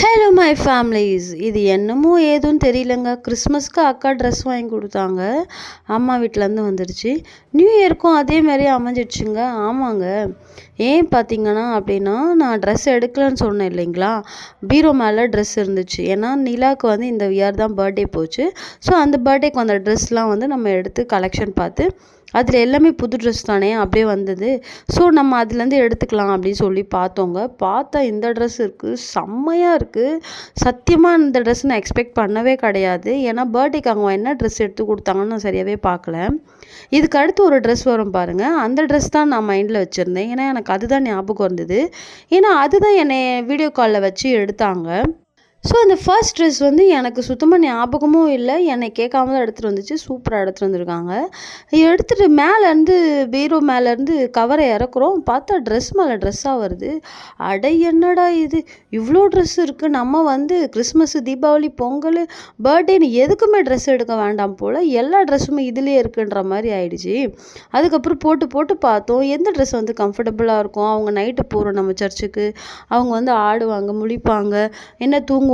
Hello my families. இது என்னமோ ஏதுன்னு தெரியலங்க. கிறிஸ்மஸ்க்கு அக்கா ட்ரெஸ் வாங்கி கொடுத்தாங்க. அம்மா வீட்டிலேருந்து வந்துடுச்சு. நியூ இயர்க்கும் அதே மாதிரி அமைஞ்சிடுச்சுங்க. ஆமாங்க. ஏன் பார்த்தீங்கன்னா அப்படின்னா, நான் ட்ரெஸ் எடுக்கலன்னு சொன்னேன் இல்லைங்களா, பீரோ மேலே ட்ரெஸ் இருந்துச்சு. ஏன்னா நிலாவுக்கு வந்து இந்த இயர் தான் பர்த்டே போச்சு. ஸோ அந்த பர்த்டேக்கு அந்த ட்ரெஸ்லாம் வந்து நம்ம எடுத்து கலெக்ஷன் பார்த்து அதில் எல்லாமே புது ட்ரெஸ் தானே அப்படியே வந்தது. ஸோ நம்ம அதுலேருந்து எடுத்துக்கலாம் அப்படின்னு சொல்லி பார்த்தோங்க. பார்த்தா இந்த ட்ரெஸ் இருக்குது, செம்மையாக இருக்குது. சத்தியமாக இந்த ட்ரெஸ் நான் எக்ஸ்பெக்ட் பண்ணவே கிடையாது. ஏன்னா பர்த்டேக்கு அவங்க என்ன ட்ரெஸ் எடுத்து கொடுத்தாங்கன்னு நான் சரியாகவே பார்க்கல. இதுக்கு அடுத்து ஒரு ட்ரெஸ் வரும் பாருங்கள், அந்த ட்ரெஸ் தான் நான் மைண்டில் வச்சுருந்தேன். ஏன்னா எனக்கு அதுதான் ஞாபகம் இருந்தது. ஏன்னா அதுதான் என்னை வீடியோ காலில் வச்சு எடுத்தாங்க. ஸோ அந்த ஃபர்ஸ்ட் ட்ரெஸ் வந்து எனக்கு சுத்தமாக ஞாபகமும் இல்லை. என்னை கேட்காம தான் எடுத்துகிட்டு வந்துச்சு. சூப்பராக எடுத்துகிட்டு வந்திருக்காங்க. எடுத்துகிட்டு மேலேருந்து பீரோ மேலேருந்து கவரை இறக்குறோம். பார்த்தா ட்ரெஸ் மேலே ட்ரெஸ்ஸாக வருது. அட என்னடா இது, இவ்வளோ ட்ரெஸ் இருக்குது. நம்ம வந்து கிறிஸ்மஸ், தீபாவளி, பொங்கல், பர்த்டேன்னு எதுக்குமே ட்ரெஸ் எடுக்க வேண்டாம் போல், எல்லா ட்ரெஸ்ஸுமே இதிலே இருக்குன்ற மாதிரி ஆயிடுச்சு. அதுக்கப்புறம் போட்டு போட்டு பார்த்தோம் எந்த ட்ரெஸ் வந்து கம்ஃபர்டபுளாக இருக்கும். அவங்க நைட்டு போகிறோம் நம்ம சர்ச்சுக்கு, அவங்க வந்து ஆடுவாங்க, முழிப்பாங்க, என்ன தூங்குவாங்களா,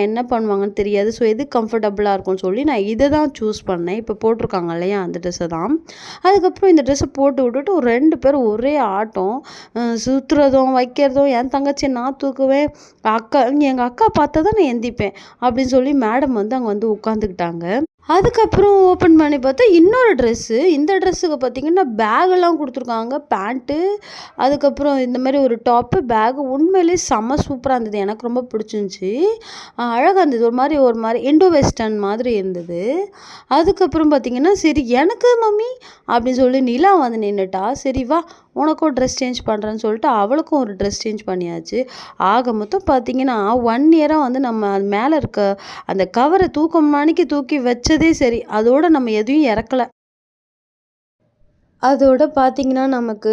என்ன பண்ணுவாங்கன்னு தெரியாது. ஸோ எது கம்ஃபர்டபுளாக இருக்கும்னு சொல்லி நான் இதை தான் சூஸ் பண்ணேன். இப்போ போட்டிருக்காங்க இல்லையா, அந்த ட்ரெஸ்ஸை தான். அதுக்கப்புறம் இந்த ட்ரெஸ்ஸை போட்டு விட்டுட்டு ஒரு 2 பேரும் ஒரே ஆட்டம், சுற்றுறதும் வைக்கிறதும். என் தங்கச்சி நான் தூக்குவேன், எங்கள் அக்கா பார்த்தா தான் நான் எந்திப்பேன் அப்படின்னு சொல்லி மேடம் வந்து அங்கே வந்து உட்காந்துக்கிட்டாங்க. அதுக்கப்புறம் ஓப்பன் பண்ணி பார்த்தா இன்னொரு ட்ரெஸ்ஸு. இந்த ட்ரெஸ்ஸுக்கு பார்த்திங்கன்னா பேகெல்லாம் கொடுத்துருக்காங்க, பேண்ட்டு, அதுக்கப்புறம் இந்த மாதிரி ஒரு டாப்பு, பேகு. உண்மையிலேயே செம்ம சூப்பராக இருந்தது. எனக்கு ரொம்ப பிடிச்சிருந்துச்சி, அழகாக இருந்தது. ஒரு மாதிரி இண்டோ வெஸ்டர்ன் மாதிரி இருந்தது. அதுக்கப்புறம் பார்த்திங்கன்னா சரி எனக்கு மம்மி அப்படின்னு சொல்லி நிலா வந்து நின்றுட்டா. சரி வா உனக்கும் ட்ரெஸ் சேஞ்ச் பண்ணுறேன்னு சொல்லிட்டு அவளுக்கும் ஒரு ட்ரெஸ் சேஞ்ச் பண்ணியாச்சு. ஆக மொத்தம் பார்த்திங்கன்னா 1 இயராக வந்து நம்ம அது மேலே இருக்க அந்த கவரை தூக்கி வச்சதே சரி, அதோடு நம்ம எதையும் இறக்கலை. அதோட பார்த்திங்கன்னா நமக்கு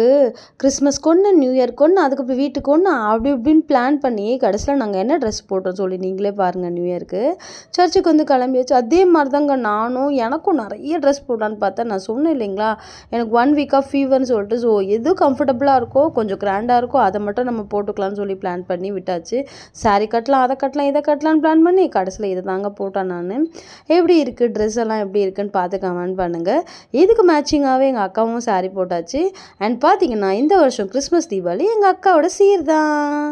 கிறிஸ்மஸ்க்கு ஒன்று, நியூ இயர்க்கு ஒன்று, அதுக்கப்புறம் வீட்டுக்கு ஒன்று, அப்படி இப்படின்னு பிளான் பண்ணி கடைசியில் நாங்கள் என்ன ட்ரெஸ் போட்டோம் சொல்லி நீங்களே பாருங்கள். நியூ இயர்க்கு சர்ச்சுக்கு வந்து கிளம்பியாச்சு. அதே மாதிரி தாங்க நானும், எனக்கும் நிறைய ட்ரெஸ் போடலான்னு பார்த்தேன். நான் சொன்னேன் இல்லைங்களா, எனக்கு 1 வீக்காக ஃபீவர்னு சொல்லிட்டு. ஸோ எது கம்ஃபர்டபுளாக இருக்கோ, கொஞ்சம் கிராண்டாக இருக்கோ, அதை மட்டும் நம்ம போட்டுக்கலாம்னு சொல்லி பிளான் பண்ணி விட்டாச்சு. சாரீ கட்டலாம், அதை கட்டலாம், இதை கட்டலான்னு பிளான் பண்ணி கடைசியில் இதை தாங்க போட்டேன் நான். எப்படி இருக்குது ட்ரெஸ் எல்லாம், எப்படி இருக்குன்னு பார்த்து கமெண்ட் பண்ணுங்கள். இதுக்கு மேட்சிங்காகவே எங்கள் அக்காவும் சாரி போட்டாச்சு. அண்ட் பார்த்தீங்கன்னா இந்த வருஷம் கிறிஸ்மஸ், தீபாவளி எங்கள் அக்காவோட சீர் தான்.